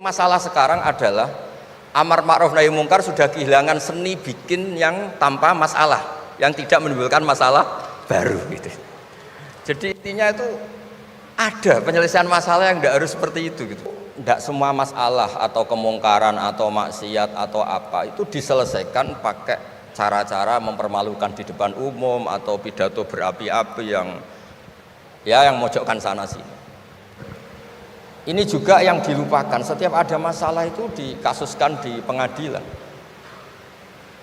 Masalah sekarang adalah amar ma'ruf nahi mungkar sudah kehilangan seni bikin yang tanpa masalah, yang tidak menimbulkan masalah baru gitu. Jadi intinya itu ada penyelesaian masalah yang tidak harus seperti itu gitu. Tidak semua masalah atau kemungkaran atau maksiat atau apa itu diselesaikan pakai cara-cara mempermalukan di depan umum atau pidato berapi-api yang mojokkan sana sini. Ini juga yang dilupakan, setiap ada masalah itu dikasuskan di pengadilan.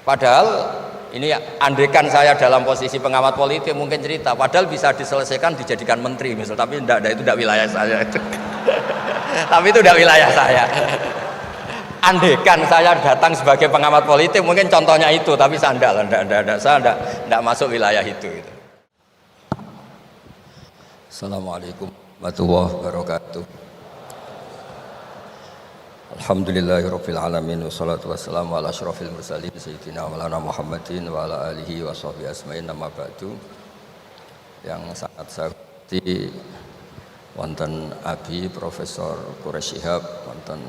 Padahal ini andaikan saya dalam posisi pengamat politik mungkin cerita, padahal bisa diselesaikan dijadikan menteri misal, tapi itu tidak wilayah saya itu. Tapi itu tidak wilayah saya. Andaikan saya datang sebagai pengamat politik mungkin contohnya itu, tapi saya tidak masuk wilayah itu gitu. Assalamualaikum warahmatullahi wabarakatuh. Alhamdulillahirabbil alamin wassalatu wassalamu ala asyrofil mursalin sayyidina maulana Muhammadin wa ala alihi wa sahbihi asma'in amma ba'du. Yang sangat saya hormati wonten Abi Profesor Quraish Shihab, wonten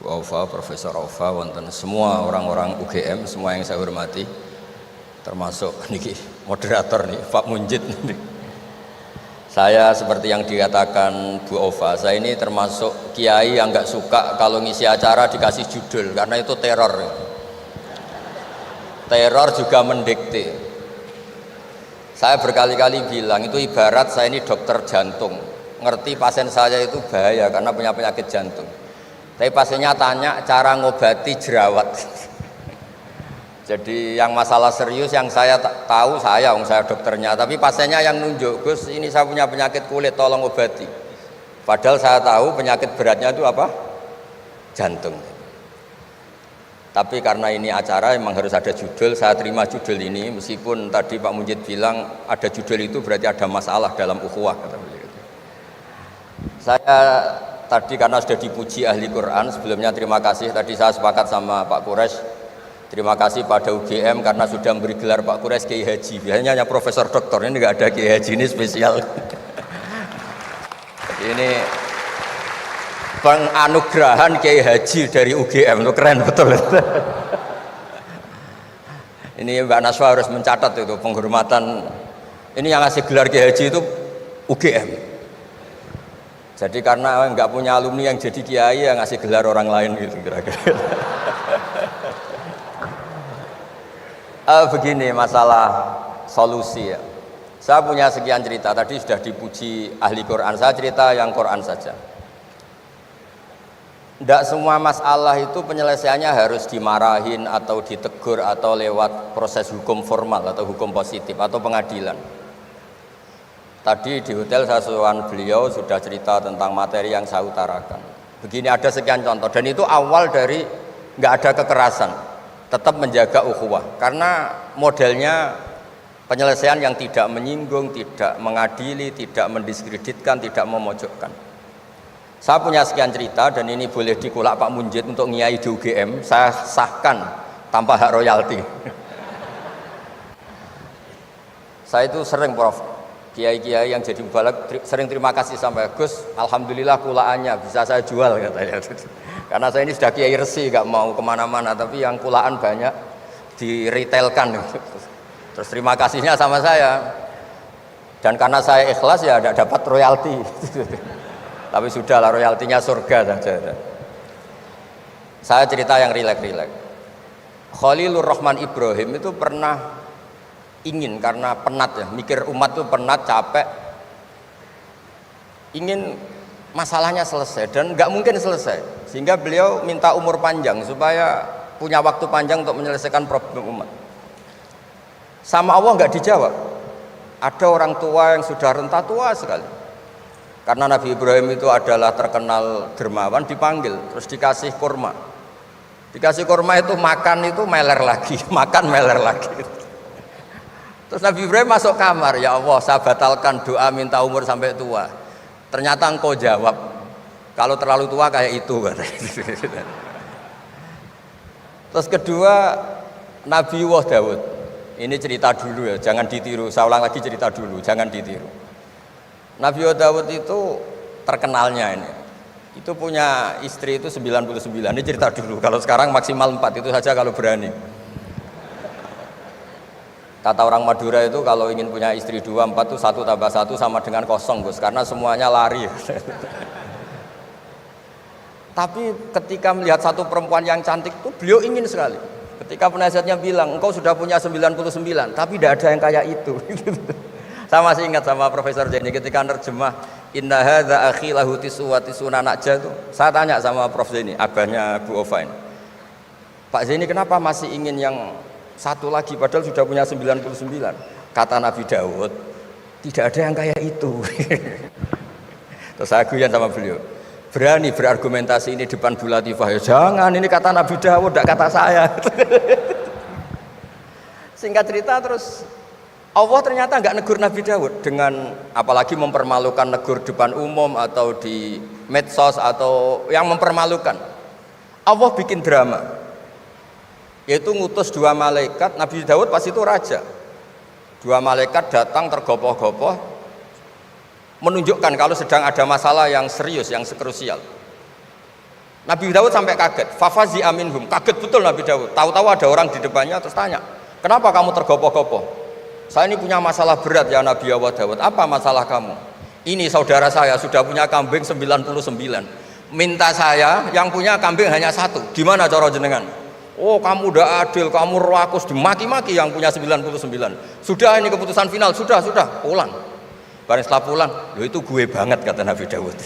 Bu Aufa, Profesor Aufa, wonten semua orang-orang UGM, semua yang saya hormati, termasuk niki moderator nih Pak Munjid nih. Saya seperti yang dikatakan Bu Aufa, saya ini termasuk kiai yang nggak suka kalau ngisi acara dikasih judul, karena itu teror. Teror juga mendikte. Saya berkali-kali bilang itu ibarat saya ini dokter jantung, ngerti pasien saya itu bahaya karena punya penyakit jantung. Tapi pasiennya tanya cara ngobati jerawat. Jadi yang masalah serius yang saya tahu saya dokternya, tapi pasiennya yang nunjuk, Gus ini saya punya penyakit kulit tolong obati. Padahal saya tahu penyakit beratnya itu apa? Jantung. Tapi karena ini acara memang harus ada judul, saya terima judul ini meskipun tadi Pak Mujid bilang ada judul itu berarti ada masalah dalam ukhuwah kata beliau. Saya tadi karena sudah dipuji ahli Quran, sebelumnya terima kasih, tadi saya sepakat sama Pak Quraish. Terima kasih pada UGM karena sudah memberi gelar Pak Quraish Kiai Haji. Biasanya hanya Profesor Doktor, ini nggak ada Kiai Haji, ini spesial. Ini penganugerahan Kiai Haji dari UGM, itu keren betul. Ini Mbak Naswa harus mencatat itu penghormatan. Ini yang ngasih gelar Kiai Haji itu UGM. Jadi karena nggak punya alumni yang jadi kiai, yang ngasih gelar orang lain gitu kira-kira. Begini masalah solusi ya. Saya punya sekian cerita, tadi sudah dipuji ahli Quran, saya cerita yang Quran saja. Tidak semua masalah itu penyelesaiannya harus dimarahin atau ditegur atau lewat proses hukum formal atau hukum positif atau pengadilan. Tadi di hotel saya suruhan beliau sudah cerita tentang materi yang saya utarakan. Begini ada sekian contoh, dan itu awal dari nggak ada kekerasan, tetap menjaga ukhuwah, karena modelnya penyelesaian yang tidak menyinggung, tidak mengadili, tidak mendiskreditkan, tidak memojokkan. Saya punya sekian cerita dan ini boleh dikulak Pak Munjid untuk ngiai di UGM, saya sahkan tanpa hak royalti. Saya itu sering Prof, kiai-kiai yang jadi mubalak sering terima kasih sampai Gus, alhamdulillah kulaannya bisa saya jual katanya. Karena saya ini sudah kiai resi, gak mau kemana-mana, tapi yang kulaan banyak diretailkan. Terus terima kasihnya sama saya. Dan karena saya ikhlas ya tidak dapat royalti. Tapi sudahlah, royaltinya surga saja. Saya cerita yang rileks-rileks. Khalilur Rahman Ibrahim itu pernah ingin, karena penat ya, mikir umat itu penat, capek, ingin masalahnya selesai dan nggak mungkin selesai, sehingga beliau minta umur panjang supaya punya waktu panjang untuk menyelesaikan problem umat. Sama Allah nggak dijawab. Ada orang tua yang sudah renta tua sekali, karena Nabi Ibrahim itu adalah terkenal dermawan, dipanggil terus dikasih kurma. Dikasih kurma itu makan itu meler lagi, makan meler lagi. Terus Nabi Ibrahim masuk kamar, ya Allah saya batalkan doa minta umur sampai tua. Ternyata engkau jawab, kalau terlalu tua kayak itu. Terus kedua, Nabi Dawud. Ini cerita dulu ya, jangan ditiru. Saya ulang lagi cerita dulu, jangan ditiru. Nabi Dawud itu terkenalnya ini. Itu punya istri itu 99. Ini cerita dulu. Kalau sekarang maksimal 4 itu saja kalau berani. Kata orang Madura itu kalau ingin punya istri 2, 4 itu 1 tambah 1 sama dengan 0, Gus, karena semuanya lari. Tapi ketika melihat satu perempuan yang cantik itu beliau ingin sekali. Ketika penasihatnya bilang, engkau sudah punya 99, tapi tidak ada yang kayak itu. Saya masih ingat sama Profesor Jenny ketika nerjemah Inna hadza akhi lahu tisu wa tisuna najah itu. Saya tanya sama Prof Zeni, abahnya Bu Ovain. Pak Zeni, kenapa masih ingin yang satu lagi padahal sudah punya 99? Kata Nabi Daud, tidak ada yang kayak itu. Terus saya guyon sama beliau, berani berargumentasi ini depan Bu Latifah, ya jangan, ini kata Nabi Daud, tidak kata saya. Singkat cerita terus Allah ternyata nggak negur Nabi Daud dengan apalagi mempermalukan, negur depan umum atau di medsos atau yang mempermalukan. Allah bikin drama, yaitu ngutus 2 malaikat. Nabi Daud pas itu raja. 2 malaikat datang tergopoh-gopoh menunjukkan kalau sedang ada masalah yang serius, yang krusial. Nabi Daud sampai kaget, fafazi aminhum, kaget betul Nabi Daud. Tahu-tahu ada orang di depannya terus tanya, kenapa kamu tergopoh-gopoh? Saya ini punya masalah berat ya Nabi Allah Daud. Apa masalah kamu? Ini saudara saya sudah punya kambing 99. Minta saya yang punya kambing hanya 1. Gimana cara jenengan? Oh, kamu udah adil, kamu rakus, dimaki-maki yang punya 99. Sudah, ini keputusan final, sudah, pulang. Bareng setelah pulang, loh itu gue banget kata Nabi Daud.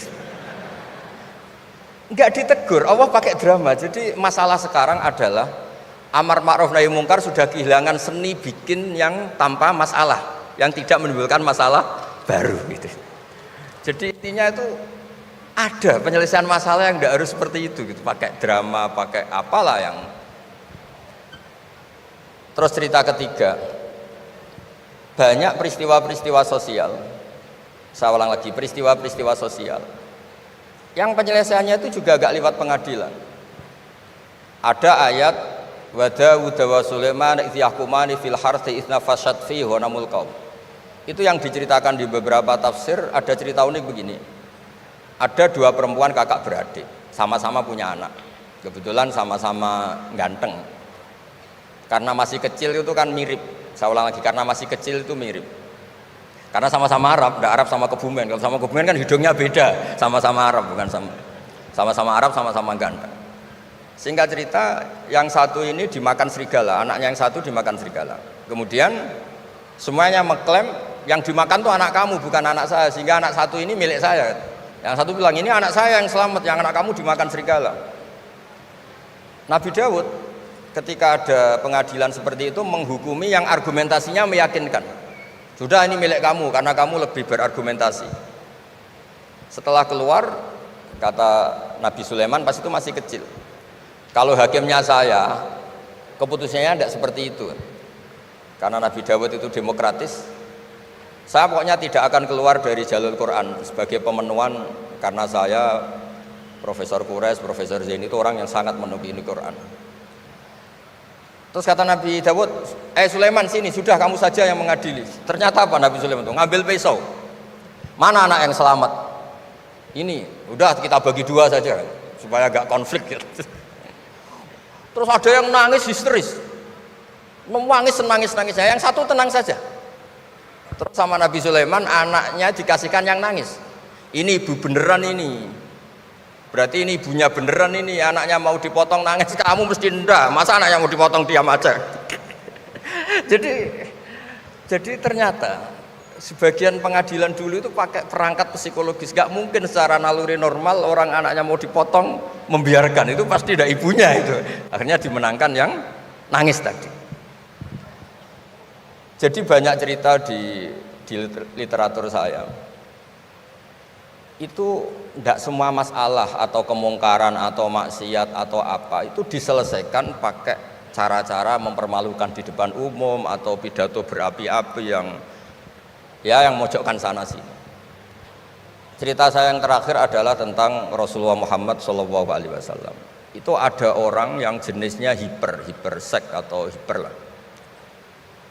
Enggak ditegur, Allah pakai drama. Jadi masalah sekarang adalah amar ma'ruf nahi mungkar sudah kehilangan seni bikin yang tanpa masalah, yang tidak menimbulkan masalah baru gitu. Jadi intinya itu ada penyelesaian masalah yang tidak harus seperti itu gitu, pakai drama, pakai apalah yang. Terus cerita ketiga, banyak peristiwa-peristiwa sosial. Saya ulang lagi, peristiwa-peristiwa sosial yang penyelesaiannya itu juga agak lewat pengadilan. Ada ayat wa Daud wa Sulaiman idh yahkumani fil harthi idh nafashat fihi wa namul qaum. Itu yang diceritakan di beberapa tafsir. Ada cerita unik begini. Ada 2 perempuan kakak beradik, sama-sama punya anak. Kebetulan sama-sama ganteng. Karena masih kecil itu kan mirip. Saya ulang lagi, karena masih kecil itu mirip. Karena sama-sama Arab, enggak Arab sama Kebumen. Kalau sama Kebumen kan hidungnya beda, sama-sama Arab, bukan sama-sama Arab, sama-sama ganteng. Singkat cerita, yang satu ini dimakan serigala, anaknya yang satu dimakan serigala. Kemudian semuanya mengklaim yang dimakan tuh anak kamu, bukan anak saya, sehingga anak satu ini milik saya. Yang satu bilang ini anak saya yang selamat, yang anak kamu dimakan serigala. Nabi Daud ketika ada pengadilan seperti itu menghukumi yang argumentasinya meyakinkan. Sudah, ini milik kamu karena kamu lebih berargumentasi. Setelah keluar, kata Nabi Sulaiman pas itu masih kecil, kalau hakimnya saya, keputusannya tidak seperti itu. Karena Nabi Dawud itu demokratis, saya pokoknya tidak akan keluar dari jalur Quran sebagai pemenuhan, karena saya Profesor Quraisy, Profesor Zain itu orang yang sangat menuhi Quran. Terus kata Nabi Dawud, Sulaiman sini, sudah kamu saja yang mengadili. Ternyata apa Nabi Sulaiman itu? Ngambil pisau. Mana anak yang selamat? Ini, udah kita bagi 2 saja supaya agak konflik gitu. Terus ada yang nangis histeris, menangis nangis, yang satu tenang saja. Terus sama Nabi Sulaiman, anaknya dikasihkan yang nangis. Ini ibu beneran ini, berarti ini ibunya beneran ini, anaknya mau dipotong nangis, kamu mesti ndak, masa anaknya mau dipotong diam aja. jadi ternyata sebagian pengadilan dulu itu pakai perangkat psikologis, gak mungkin secara naluri normal orang anaknya mau dipotong membiarkan, itu pasti ada ibunya itu. Akhirnya dimenangkan yang nangis tadi. Jadi banyak cerita di literatur saya. Itu tidak semua masalah atau kemungkaran atau maksiat atau apa itu diselesaikan pakai cara-cara mempermalukan di depan umum atau pidato berapi-api yang mojokkan sana sini. Cerita saya yang terakhir adalah tentang Rasulullah Muhammad SAW. Itu ada orang yang jenisnya hipersek atau hiper lah.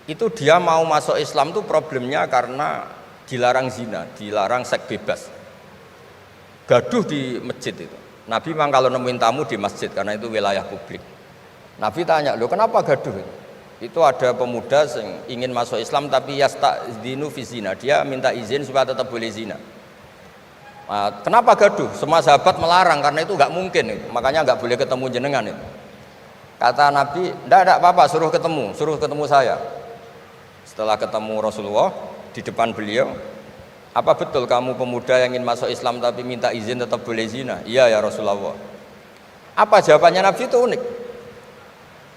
Itu dia mau masuk Islam tuh problemnya karena dilarang zina, dilarang seks bebas. gaduh di masjid itu. Nabi memang kalau nemuin tamu di masjid karena itu wilayah publik. Nabi tanya, "Loh, kenapa gaduh?" Itu ada pemuda yang ingin masuk Islam tapi yasta'dzinu fi zina. Dia minta izin supaya tetap boleh zina. Nah, kenapa gaduh? Semua sahabat melarang karena itu nggak mungkin itu. Makanya nggak boleh ketemu jenengan itu. Kata Nabi, "Enggak apa-apa, suruh ketemu saya." Setelah ketemu Rasulullah di depan beliau, "Apa betul kamu pemuda yang ingin masuk Islam tapi minta izin tetap boleh zina?" "Iya ya Rasulullah." Apa jawabannya Nabi itu unik.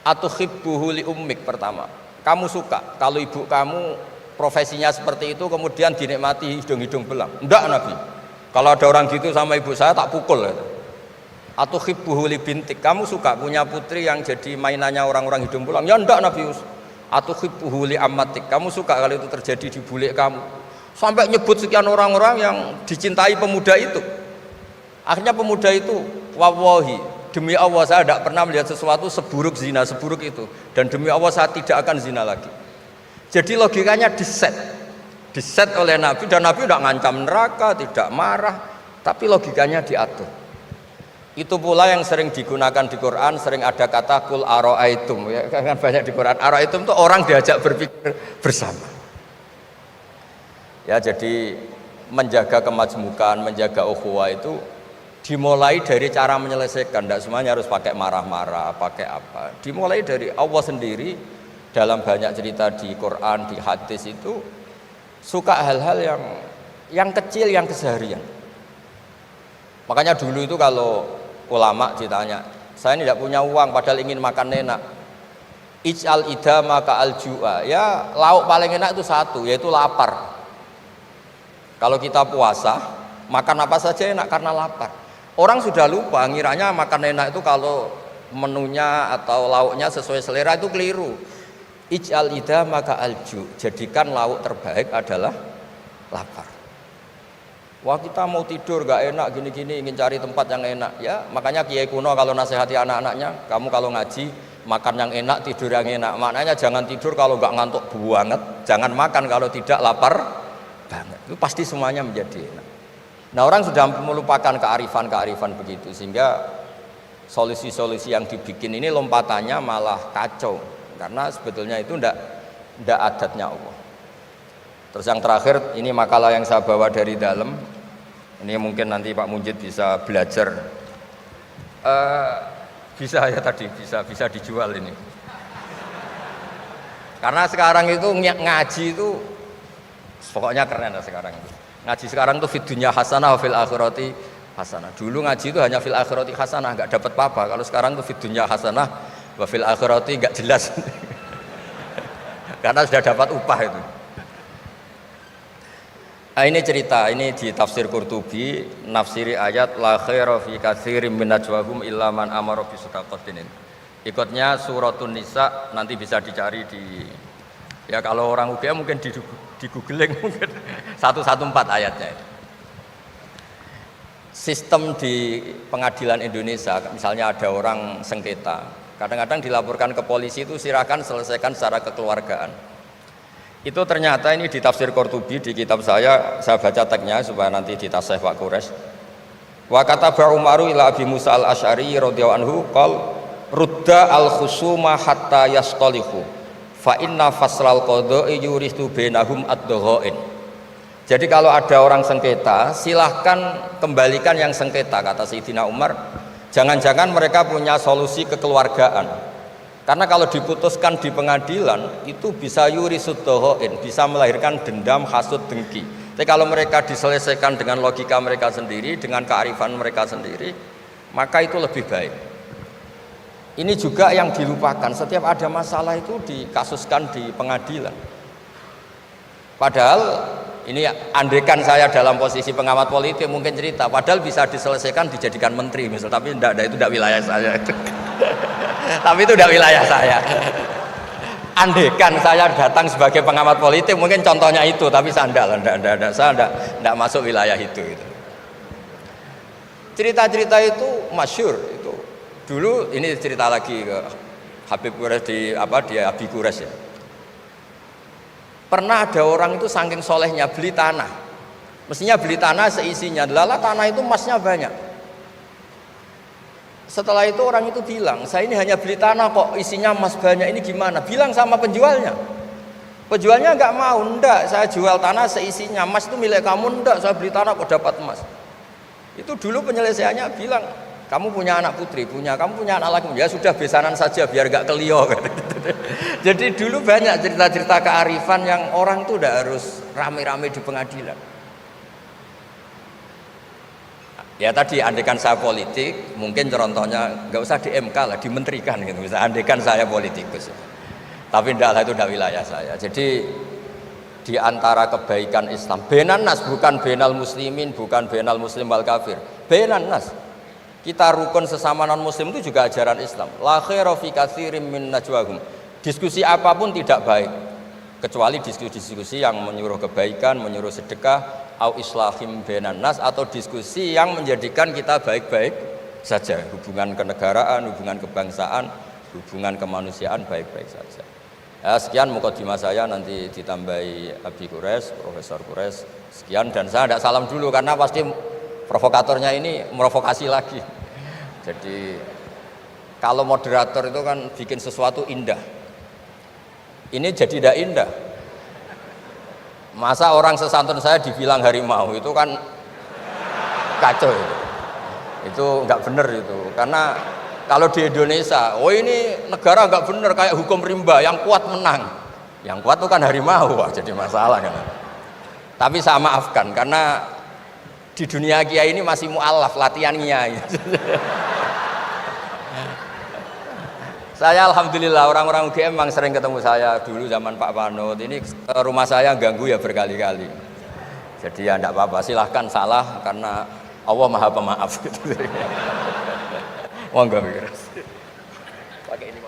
Atuhibbuhu li ummik, pertama. Kamu suka kalau ibu kamu profesinya seperti itu kemudian dinikmati hidung-hidung belang? Enggak Nabi. Kalau ada orang gitu sama ibu saya tak pukul. Atuhibbuhu li bintik. Kamu suka punya putri yang jadi mainannya orang-orang hidung belang? Ya enggak Nabi. Atuhibbuhu li ammatik. Kamu suka kalau itu terjadi di bule kamu? Sampai nyebut sekian orang-orang yang dicintai pemuda itu. Akhirnya pemuda itu, wallahi, demi Allah saya tidak pernah melihat sesuatu seburuk zina, seburuk itu. Dan demi Allah saya tidak akan zina lagi. Jadi logikanya diset oleh Nabi, dan Nabi tidak ngancam neraka, tidak marah, tapi logikanya diatur. Itu pula yang sering digunakan di Quran, sering ada kata kul aro'aitum, ya kan banyak di Quran. Aro'aitum itu orang diajak berpikir bersama. Ya, jadi menjaga kemajmukan, menjaga ukhuwah itu dimulai dari cara menyelesaikan. Tidak semuanya harus pakai marah-marah, pakai apa. Dimulai dari Allah sendiri dalam banyak cerita di Quran, di hadis itu suka hal-hal yang kecil, yang keseharian. Makanya dulu itu kalau ulama ditanya, saya ini tidak punya uang padahal ingin makan enak. Ij'al idama ka'al ju'a. Ya, lauk paling enak itu satu, yaitu lapar. Kalau kita puasa, makan apa saja enak karena lapar. Orang sudah lupa, ngiranya makan enak itu kalau menunya atau lauknya sesuai selera, itu keliru. Ij'al idama ka'al ju'. Jadikan lauk terbaik adalah lapar. Wah, kita mau tidur gak enak gini-gini, ingin cari tempat yang enak. Ya, makanya Kiai kuno kalau nasihati anak-anaknya, kamu kalau ngaji makan yang enak, tidur yang enak. Maknanya jangan tidur kalau gak ngantuk banget, jangan makan kalau tidak lapar banget. Itu pasti semuanya menjadi enak. Nah, orang sudah melupakan kearifan-kearifan begitu, sehingga solusi-solusi yang dibikin ini lompatannya malah kacau, karena sebetulnya itu ndak adatnya Allah. Terus yang terakhir, ini makalah yang saya bawa dari dalam. Ini mungkin nanti Pak Munjid bisa belajar. Bisa ya tadi, bisa dijual ini. Karena sekarang itu ngaji itu pokoknya keren lah sekarang itu. Ngaji sekarang tuh fid dunya hasanah wa fil akhirati hasanah. Dulu ngaji itu hanya fil akhirati hasanah, enggak dapat apa-apa. Kalau sekarang tuh fid dunya hasanah wa fil akhirati enggak jelas. Karena sudah dapat upah itu. Nah, ini cerita, ini di tafsir Qurtubi, nafsiri ayat la khaira fi katsirin min najwahum illa man amara bi shadaqatin. Ikutnya suratun Nisa, nanti bisa dicari di, ya kalau orang UGM mungkin di googling mungkin 114 ayatnya. Sistem di pengadilan Indonesia, misalnya ada orang sengketa, kadang-kadang dilaporkan ke polisi itu silakan selesaikan secara kekeluargaan. Itu ternyata ini di tafsir Qurtubi di kitab saya baca teksnya supaya nanti ditasih Pak Quraisy. Wa kataba Umaru ila Abi Musa al-Asy'ari radhiyallahu anhu qol rudda al-khusuma hatta yastalihu fa inna faslal qada'i yuristu bainahum ad-dhaghain. Jadi kalau ada orang sengketa, silahkan kembalikan yang sengketa, kata Sayyidina Umar. Jangan-jangan mereka punya solusi kekeluargaan. Karena kalau diputuskan di pengadilan itu bisa yurisud dhaghain, bisa melahirkan dendam, hasud, dengki. Tapi kalau mereka diselesaikan dengan logika mereka sendiri, dengan kearifan mereka sendiri, maka itu lebih baik. Ini juga yang dilupakan, setiap ada masalah itu dikasuskan di pengadilan. Padahal ini andaikan saya dalam posisi pengamat politik mungkin cerita, padahal bisa diselesaikan dijadikan menteri misal, tapi itu tidak wilayah saya. Tapi itu tidak wilayah saya. Andaikan saya datang sebagai pengamat politik mungkin contohnya itu, tapi saya tidak masuk wilayah itu. Cerita-cerita itu masyhur itu. Dulu ini cerita lagi ke Habib Quraisy di Abi Quraisy ya. Pernah ada orang itu saking solehnya beli tanah Mestinya beli tanah seisinya. Lala tanah itu emasnya banyak. Setelah itu orang itu bilang, saya ini hanya beli tanah kok isinya emas banyak, ini gimana? Bilang sama penjualnya. Penjualnya nggak mau, enggak, saya jual tanah seisinya, emas itu milik kamu, enggak, saya beli tanah kok dapat emas. Itu dulu penyelesaiannya bilang, kamu punya anak putri, kamu punya anak laki, ya sudah besanan saja biar nggak kelio. Jadi dulu banyak cerita-cerita kearifan yang orang tuh udah harus rame-rame di pengadilan. Ya tadi andaikan saya politik, mungkin contohnya nggak usah di MK lah, dimenterikan gitu. Bisa andaikan saya politikus, tapi enggak lah, itu udah wilayah saya. Jadi di antara kebaikan Islam, benan nas, bukan benal muslimin, bukan benal muslim wal kafir, benan nas. Kita rukun sesama non muslim itu juga ajaran Islam. La khaira fi katsirin min najwahum. Diskusi apapun tidak baik kecuali diskusi-diskusi yang menyuruh kebaikan, menyuruh sedekah, au islahim bainan nas, atau diskusi yang menjadikan kita baik-baik saja, hubungan kenegaraan, hubungan kebangsaan, hubungan kemanusiaan baik-baik saja. Ya, sekian mukadimah saya, nanti ditambahi Abi Kures, Profesor Kures. Sekian, dan saya tidak salam dulu karena pasti provokatornya ini merovokasi lagi. Jadi kalau moderator itu kan bikin sesuatu indah, ini jadi tidak indah. Masa orang sesantun saya dibilang harimau, itu kan kacau itu nggak bener itu. Karena kalau di Indonesia, oh ini negara nggak bener, kayak hukum rimba, yang kuat menang, yang kuat itu kan harimau, wah jadi masalah kan. Tapi saya maafkan karena di dunia kiai ini masih mu'alaf latihannya. Saya alhamdulillah orang-orang UGM memang sering ketemu saya dulu zaman Pak Panut. Ini rumah saya ganggu ya berkali-kali. Jadi ya enggak apa-apa, silahkan salah karena Allah Maha Pemaaf gitu. Monggo. Pakai ini.